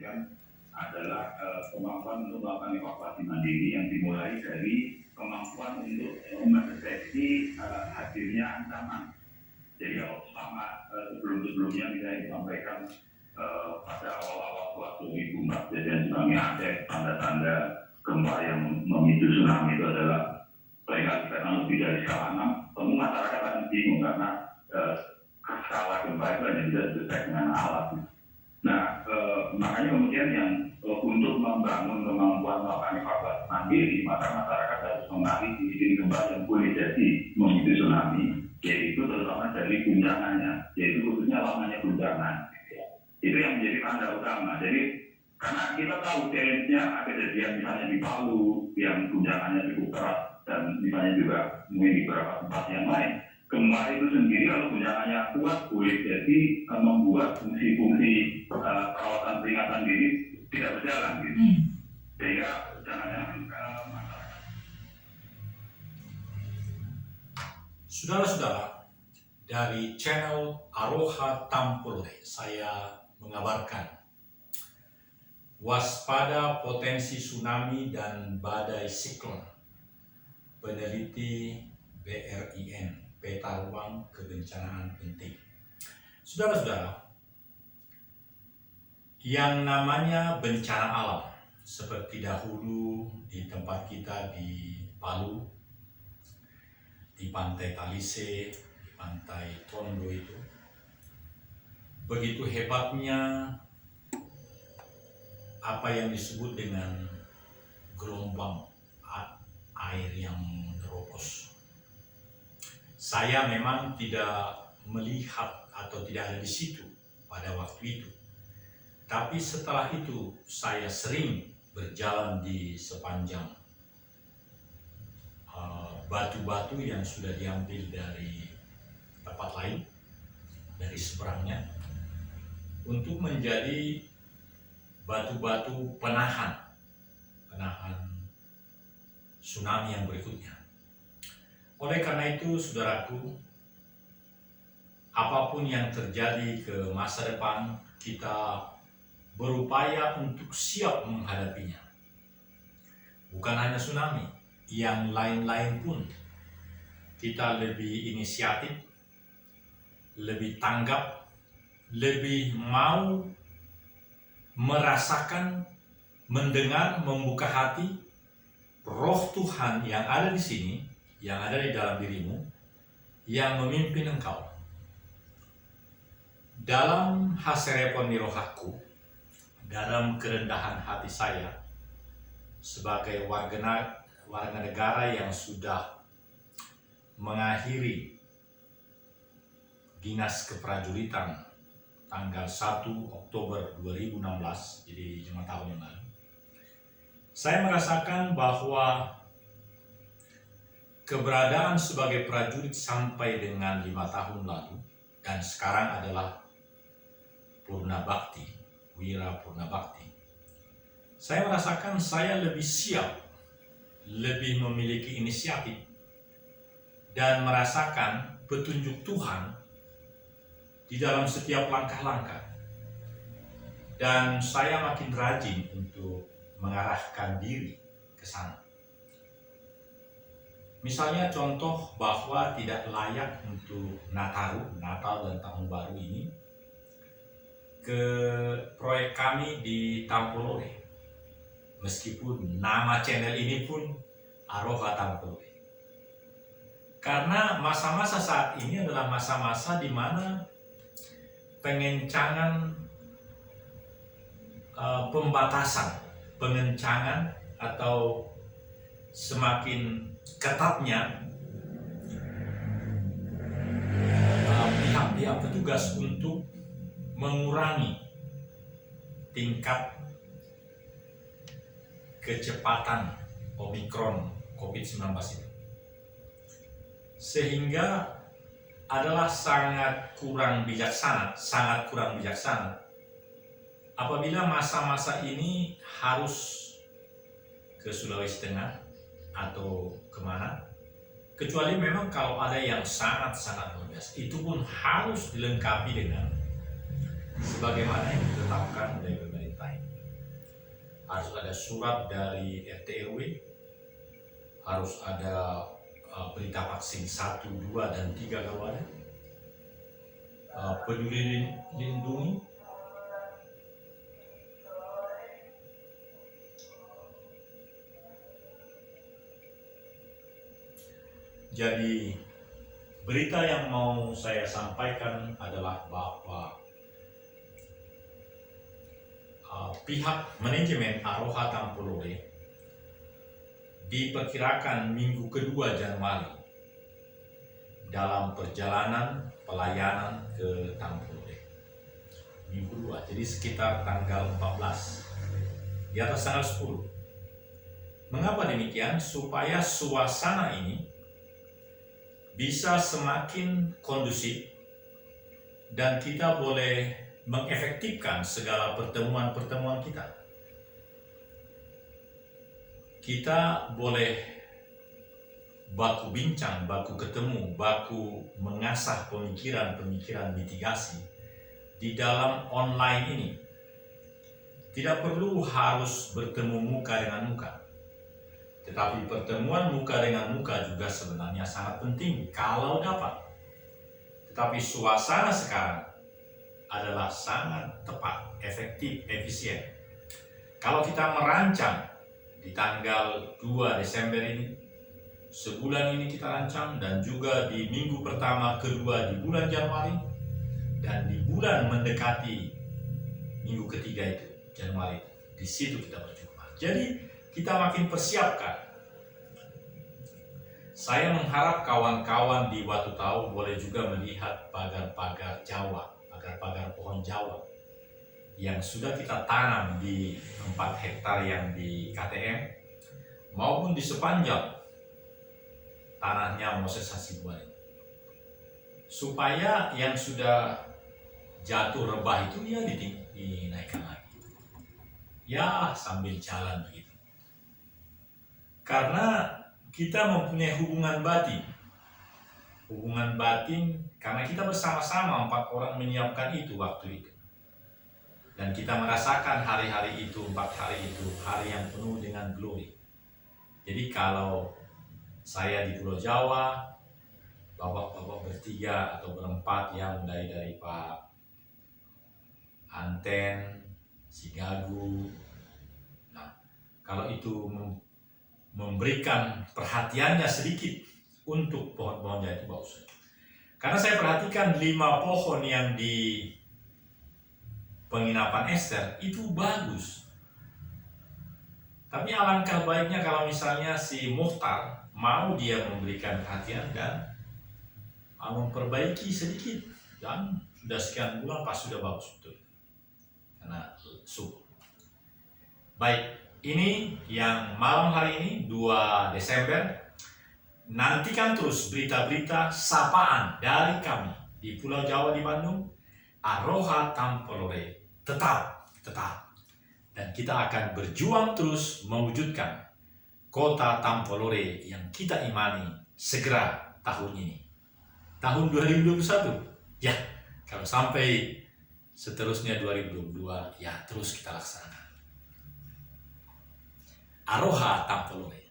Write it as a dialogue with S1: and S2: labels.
S1: kan adalah kemampuan untuk melakukan evakuasi mandiri yang dimulai dari kemampuan untuk mendeteksi hadirnya ancaman. Jadi kalau selama sebelum-sebelumnya misalnya disampaikan pada awal-awal waktu Ibu Mbak kejadian tsunami Aceh, tanda-tanda gempa yang memicu tsunami itu adalah seringkali karena lebih dari skala 6, tentu masyarakat akan bingung karena skala gempa itu hanya bisa dideteksi dengan alat. Nah, makanya kemudian yang untuk membangun kemampuan melakukan evakuasi mandiri, maka masyarakat harus mengenali titik gempa yang boleh jadi memicu tsunami, yaitu terutama dari guncangannya, yaitu khususnya lamanya guncangan. Itu yang menjadi tanda utama. Jadi karena kita tahu challenge-nya ada kejadian misalnya di Palu yang guncangannya cukup keras dan misalnya juga mungkin di beberapa tempat yang lain. Gempa itu sendiri kalau guncangannya kuat boleh jadi membuat fungsi-fungsi perawatan peringatan dini tidak berjalan gitu. Sehingga jangan-jangan masyarakat.
S2: Saudara-saudara, dari channel Aroha Tampoleh saya mengabarkan waspada potensi tsunami dan badai siklon. Peneliti BRIN, Peta Ruang Kebencanaan Penting. Saudara-saudara, yang namanya bencana alam seperti dahulu di tempat kita di Palu, di Pantai Talise, di Pantai Tondo itu, begitu hebatnya apa yang disebut dengan gelombang air yang menerobos. Saya memang tidak melihat atau tidak ada di situ pada waktu itu. Tapi setelah itu saya sering berjalan di sepanjang batu-batu yang sudah diambil dari tempat lain, dari seberangnya, untuk menjadi batu-batu penahan tsunami yang berikutnya. Oleh karena itu, saudaraku, apapun yang terjadi ke masa depan, kita berupaya untuk siap menghadapinya. Bukan hanya tsunami, yang lain-lain pun kita lebih inisiatif, lebih tanggap, lebih mau merasakan, mendengar, membuka hati roh Tuhan yang ada di sini, yang ada di dalam dirimu, yang memimpin engkau. Dalam hasrepon nirohaku, dalam kerendahan hati saya sebagai warga negara yang sudah mengakhiri dinas keprajuritan tanggal 1 Oktober 2016, jadi 5 tahun yang lalu, saya merasakan bahwa keberadaan sebagai prajurit sampai dengan 5 tahun lalu dan sekarang adalah Purna Bakti, Wira Purna Bakti. Saya merasakan saya lebih siap, lebih memiliki inisiatif, dan merasakan petunjuk Tuhan di dalam setiap langkah-langkah. Dan saya makin rajin untuk mengarahkan diri ke sana. Misalnya contoh bahwa tidak layak untuk Natal dan Tahun Baru ini ke proyek kami di Tampoleh. Meskipun nama channel ini pun Aroha Tampoleh. Karena masa-masa saat ini adalah masa-masa di mana pengencangan pembatasan, pengencangan atau semakin ketatnya pihak-pihak petugas untuk mengurangi tingkat kecepatan Omikron COVID-19 itu. Sehingga adalah sangat kurang bijaksana apabila masa-masa ini harus ke Sulawesi Tengah atau kemana, kecuali memang kalau ada yang sangat-sangat luar biasa, itu pun harus dilengkapi dengan sebagaimana yang ditetapkan oleh pemerintah. harus ada surat dari RT RW, harus ada berita vaksin 1, 2, dan 3 kalau ada, peduli lindungi, jadi berita yang mau saya sampaikan adalah bahwa pihak manajemen Aroha Tampolore diperkirakan minggu kedua Januari dalam perjalanan pelayanan ke Tampolore. Minggu 2, jadi sekitar tanggal 14 di atas tanggal 10. Mengapa demikian? Supaya suasana ini bisa semakin kondusif dan kita boleh mengefektifkan segala pertemuan-pertemuan kita. Kita boleh baku bincang, baku ketemu, baku mengasah pemikiran-pemikiran mitigasi di dalam online ini. Tidak perlu harus bertemu muka dengan muka. Tetapi pertemuan muka dengan muka juga sebenarnya sangat penting kalau dapat. Tetapi suasana sekarang adalah sangat tepat, efektif, efisien. Kalau kita merancang di tanggal 2 Desember ini, sebulan ini kita rancang, dan juga di minggu pertama, kedua di bulan Januari, dan di bulan mendekati minggu ketiga itu, Januari, di situ kita berjumpa. Jadi kita makin persiapkan. Saya mengharap kawan-kawan di Watu Tau boleh juga melihat pagar-pagar Jawa, pagar-pagar pohon Jawa yang sudah kita tanam di 4 hektar yang di KTM maupun di sepanjang tanahnya Moses Hasibuan, supaya yang sudah jatuh rebah itu ya dinaikkan lagi, ya sambil jalan begitu. Karena kita mempunyai hubungan batin karena kita bersama-sama 4 orang menyiapkan itu waktu itu, dan kita merasakan hari-hari itu, 4 hari itu, hari yang penuh dengan glory. Jadi kalau saya di Pulau Jawa, bapak-bapak bertiga atau berempat, ya mulai dari Pak Anten, si Gagu, nah kalau itu memberikan perhatiannya sedikit untuk pohon-pohon jati, bagus. Karena saya perhatikan 5 pohon yang di penginapan Esther itu bagus. Tapi alangkah baiknya kalau misalnya si Muhtar mau dia memberikan perhatian dan memperbaiki sedikit, dan sudah sekian bulan pas sudah bagus betul. Karena subur. Baik. Ini yang malam hari ini 2 Desember. Nantikan terus berita-berita sapaan dari kami di Pulau Jawa di Bandung, Aroha Tampolore. Tetap. Dan kita akan berjuang terus mewujudkan kota Tampolore yang kita imani segera tahun ini. Tahun 2021. Ya, kalau sampai seterusnya 2022, ya terus kita laksanakan. Aroha Tampolore.